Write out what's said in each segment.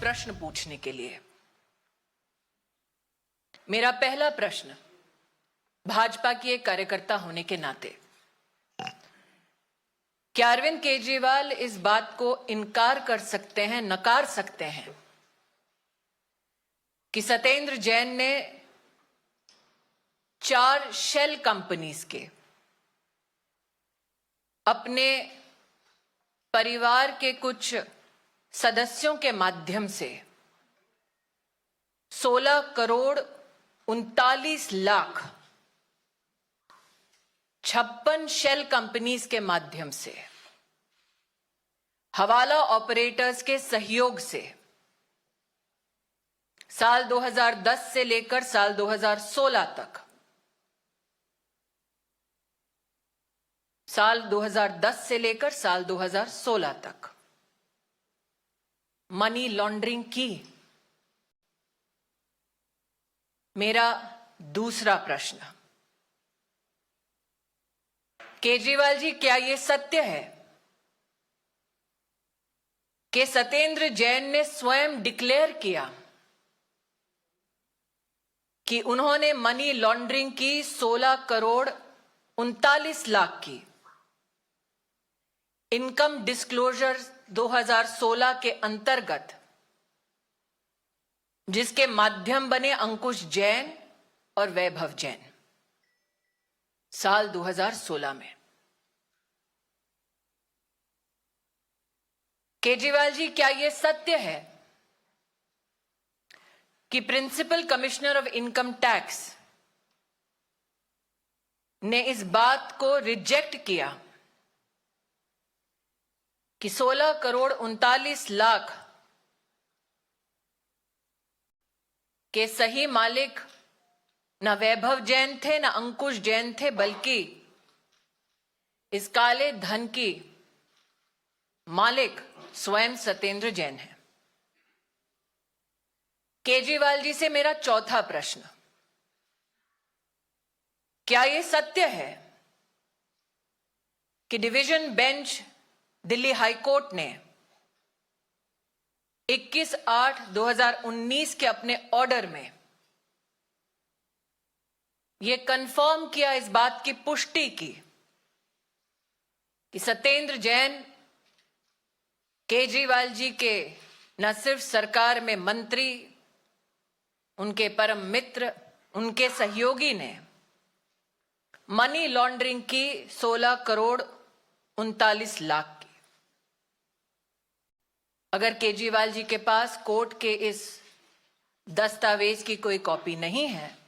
प्रश्न पूछने के लिए। मेरा पहला प्रश्न भाजपा की एक कार्यकर्ता होने के नाते, क्या अरविंद केजरीवाल इस बात को इनकार कर सकते हैं, नकार सकते हैं कि सत्येंद्र जैन ने 4 शेल कंपनीज के अपने परिवार के कुछ सदस्यों के माध्यम से 16 करोड़ 39 लाख 56 शेल कंपनीज के माध्यम से हवाला ऑपरेटर्स के सहयोग से साल 2010 से लेकर साल 2016 तक, साल 2010 से लेकर साल 2016 तक मनी लॉन्ड्रिंग की? मेरा दूसरा प्रश्न, केजरीवाल जी, क्या यह सत्य है कि सत्येंद्र जैन ने स्वयं डिक्लेयर किया कि उन्होंने मनी लॉन्ड्रिंग की 16 करोड़ 39 लाख की इनकम डिस्क्लोजर 2016 के अंतर्गत, जिसके माध्यम बने अंकुश जैन और वैभव जैन, साल 2016 में? केजरीवाल जी, क्या यह सत्य है कि principal commissioner of income tax ने इस बात को रिजेक्ट किया कि 16 करोड़ 39 लाख के सही मालिक न वैभव जैन थे, न अंकुश जैन थे, बल्कि इस काले धन की मालिक स्वयं सत्येंद्र जैन है? केजरीवाल जी से मेरा चौथा प्रश्न, क्या यह सत्य है कि डिवीजन बेंच दिल्ली हाईकोर्ट ने 21/8/2019 के अपने ऑर्डर में यह कंफर्म किया, इस बात की पुष्टि की कि सत्येंद्र जैन केजरीवाल जी के न सिर्फ सरकार में मंत्री, उनके परम मित्र, उनके सहयोगी ने मनी लॉन्ड्रिंग की 16 करोड़ 39 लाख की? अगर केजरीवाल जी के पास कोर्ट के इस दस्तावेज की कोई कॉपी नहीं है,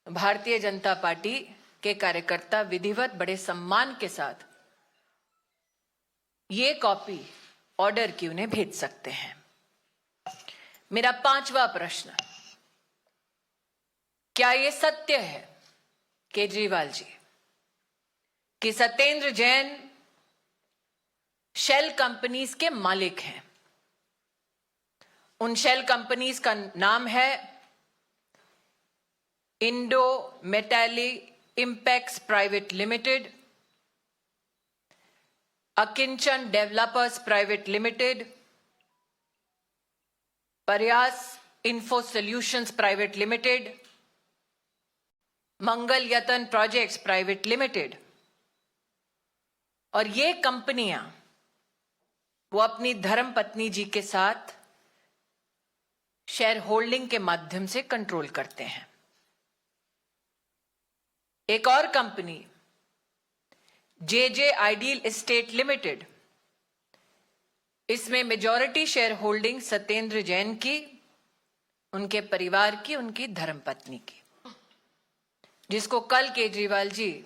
भारतीय जनता पार्टी के कार्यकर्ता विधिवत बड़े सम्मान के साथ ये कॉपी ऑर्डर की उन्हें भेज सकते हैं। मेरा पांचवा प्रश्न, क्या यह सत्य है केजरीवाल जी कि सत्येंद्र जैन शेल कंपनीज के मालिक हैं? उन शेल कंपनीज का नाम है Indo Metali Impex private limited, Akinchan developers private limited, Prayas info solutions private limited, Mangal Yatan projects private limited. और ये कंपनियां वो अपनी धर्मपत्नी जी के साथ शेयर होल्डिंग के माध्यम से कंट्रोल करते हैं। एक और company J J ideal estate limited, इसमें majority share holding Satyendra Jain की, उनके परिवार की, उनकी धर्मपत्नी की, जिसको कल केजरीवाल जी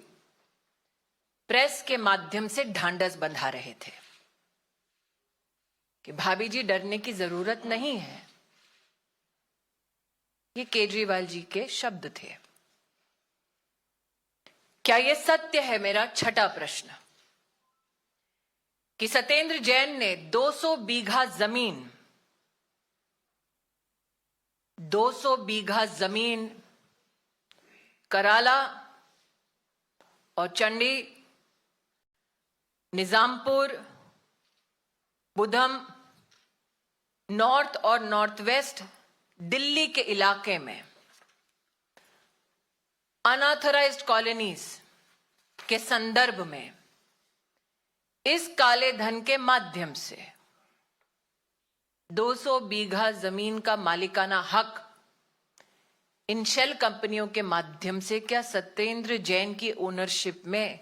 प्रेस के माध्यम से ढांढस बंधा रहे थे कि भाभी जी डरने की जरूरत नहीं है। ये केजरीवाल जी के शब्द थे। क्या यह सत्य है, मेरा छठा प्रश्न, कि सत्येंद्र जैन ने 200 बीघा जमीन 200 बीघा जमीन कराला और चंडी, निजामपुर, बुधम, नॉर्थ और नॉर्थ वेस्ट दिल्ली के इलाके में अनऑथराइज्ड कॉलोनीज के संदर्भ में इस काले धन के माध्यम से 200 बीघा जमीन का मालिकाना हक इन शेल कंपनियों के माध्यम से क्या सत्येंद्र जैन की ओनरशिप में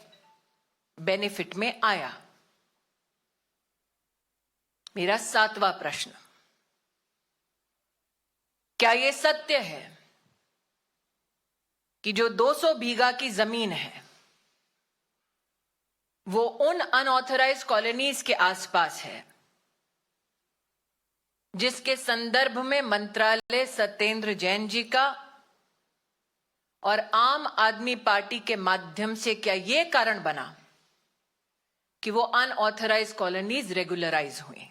बेनिफिट में आया? मेरा 7वां प्रश्न, क्या यह सत्य है कि जो 200 बीघा की जमीन है वो उन अनऑथराइज्ड कॉलोनीज के आसपास है जिसके संदर्भ में मंत्रालय सत्येंद्र जैन जी का और आम आदमी पार्टी के माध्यम से क्या यह कारण बना कि वो अनऑथराइज्ड कॉलोनीज रेगुलराइज हुई?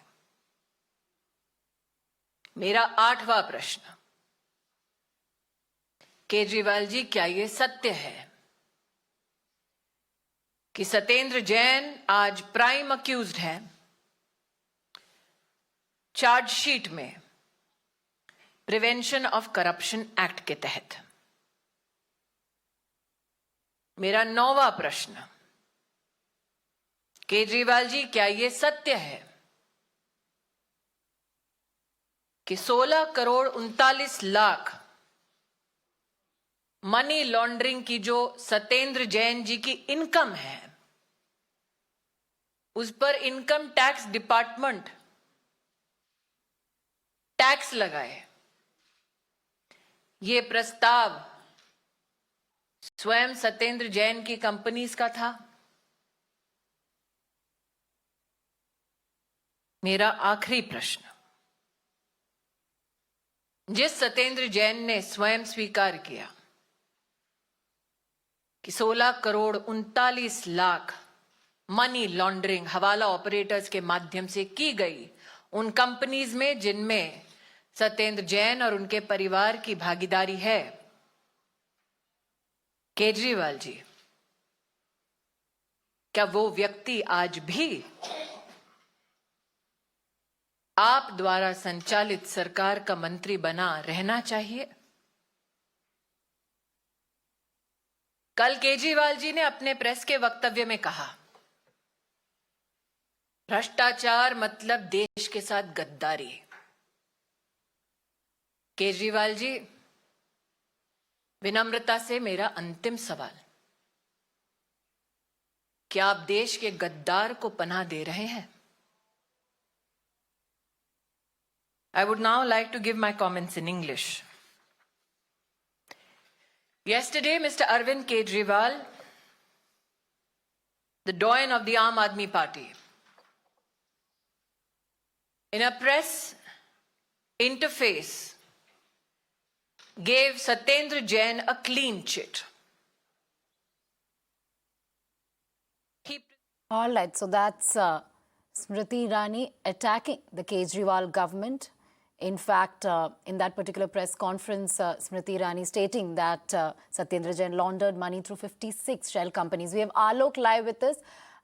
मेरा 8वां प्रश्न, केजरीवाल जी क्या यह सत्य है कि सत्येंद्र जैन आज प्राइम अक्यूज्ड है चार्जशीट में प्रिवेंशन ऑफ करप्शन एक्ट के तहत? मेरा 9वां प्रश्न, केजरीवाल जी क्या यह सत्य है कि 16 करोड़ 39 लाख मनी लॉन्ड्रिंग की जो सत्येंद्र जैन जी की इनकम है उस पर इनकम टैक्स डिपार्टमेंट टैक्स लगाए? ये प्रस्ताव स्वयं सत्येंद्र जैन की कंपनीज का था? मेरा आखिरी प्रश्न, जिस सत्येंद्र जैन ने स्वयं स्वीकार किया कि 16 करोड़ 39 लाख मनी लॉन्ड्रिंग हवाला ऑपरेटर्स के माध्यम से की गई उन कंपनीज में जिनमें सत्येंद्र जैन और उनके परिवार की भागीदारी है, केजरीवाल जी क्या वो व्यक्ति आज भी आप द्वारा संचालित सरकार का मंत्री बना रहना चाहिए? कल केजरीवाल जी ने अपने प्रेस के वक्तव्य में कहा भ्रष्टाचार मतलब देश के साथ गद्दारी। केजरीवाल जी, विनम्रता से मेरा अंतिम सवाल, क्या आप देश के गद्दार को पनाह दे रहे हैं? I would now like to give my comments in English. Yesterday, Mr. Arvind Kejriwal, the doyen of the Aam Aadmi Party, in a press interface, gave Satyendra Jain a clean chit. All right, so that's Smriti Irani attacking the Kejriwal government. In fact, in that particular press conference, Smriti Irani stating that Satyendra Jain laundered money through 56 shell companies. We have Alok live with us.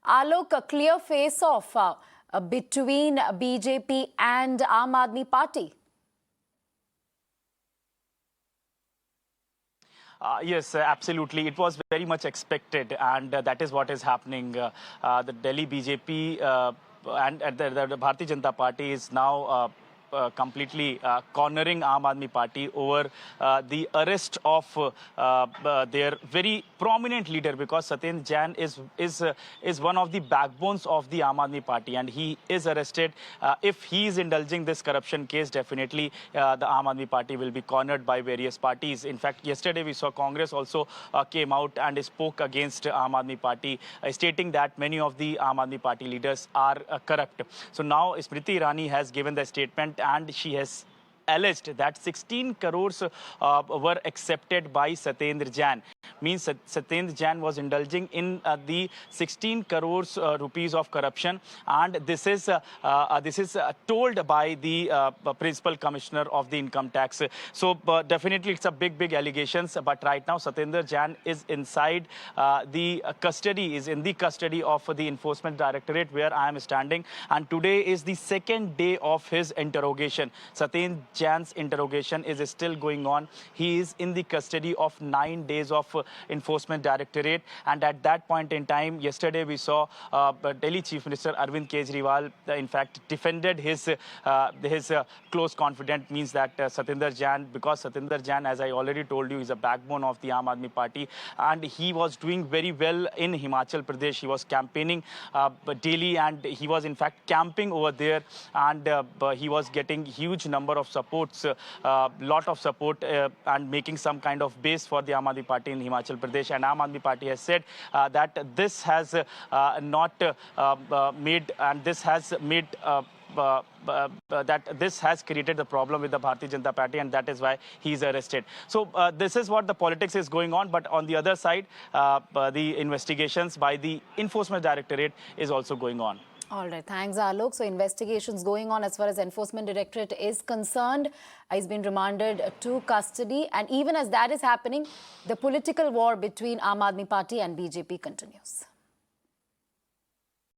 Alok, a clear face-off between BJP and Aam Aadmi Party. Yes, absolutely. It was very much expected, and that is what is happening. The Delhi BJP and the Bharatiya Janata Party is now completely cornering Aam Aadmi Party over the arrest of their very prominent leader, because Satyendra Jain is one of the backbones of the Aam Aadmi Party, and he is arrested. If he is indulging this corruption case, definitely the Aam Aadmi Party will be cornered by various parties. In fact, yesterday we saw Congress also came out and spoke against Aam Aadmi Party, stating that many of the Aam Aadmi Party leaders are corrupt. So now Smriti Irani has given the statement, and she has alleged that 16 crores were accepted by Satyendra Jain. Means Satyendra Jain was indulging in the 16 crores rupees of corruption, and this is told by the principal commissioner of the income tax. So definitely it's a big allegations. But right now Satyendra Jain is inside the custody of the Enforcement Directorate, where I am standing, and today is the second day of his interrogation. Satyendra Jain's interrogation is still going on. He is in the custody of 9 days of Enforcement Directorate, and at that point in time, yesterday we saw Delhi Chief Minister Arvind Kejriwal in fact defended his close confidant, means that Satyendra Jain, because Satyendra Jain, as I already told you, is a backbone of the Aam Aadmi Party, and he was doing very well in Himachal Pradesh. He was campaigning daily, and he was in fact camping over there, and he was getting huge number of supports, lot of support, and making some kind of base for the Aam Aadmi Party in Himachal Pradesh. And Aam Aadmi Party has said that this has that this has created the problem with the Bharatiya Janata Party, and that is why he is arrested. So this is what the politics is going on. But on the other side, the investigations by the Enforcement Directorate is also going on. All right, thanks, Alok. So investigations going on as far as Enforcement Directorate is concerned. He's been remanded to custody, and even as that is happening, the political war between Aam Aadmi Party and BJP continues.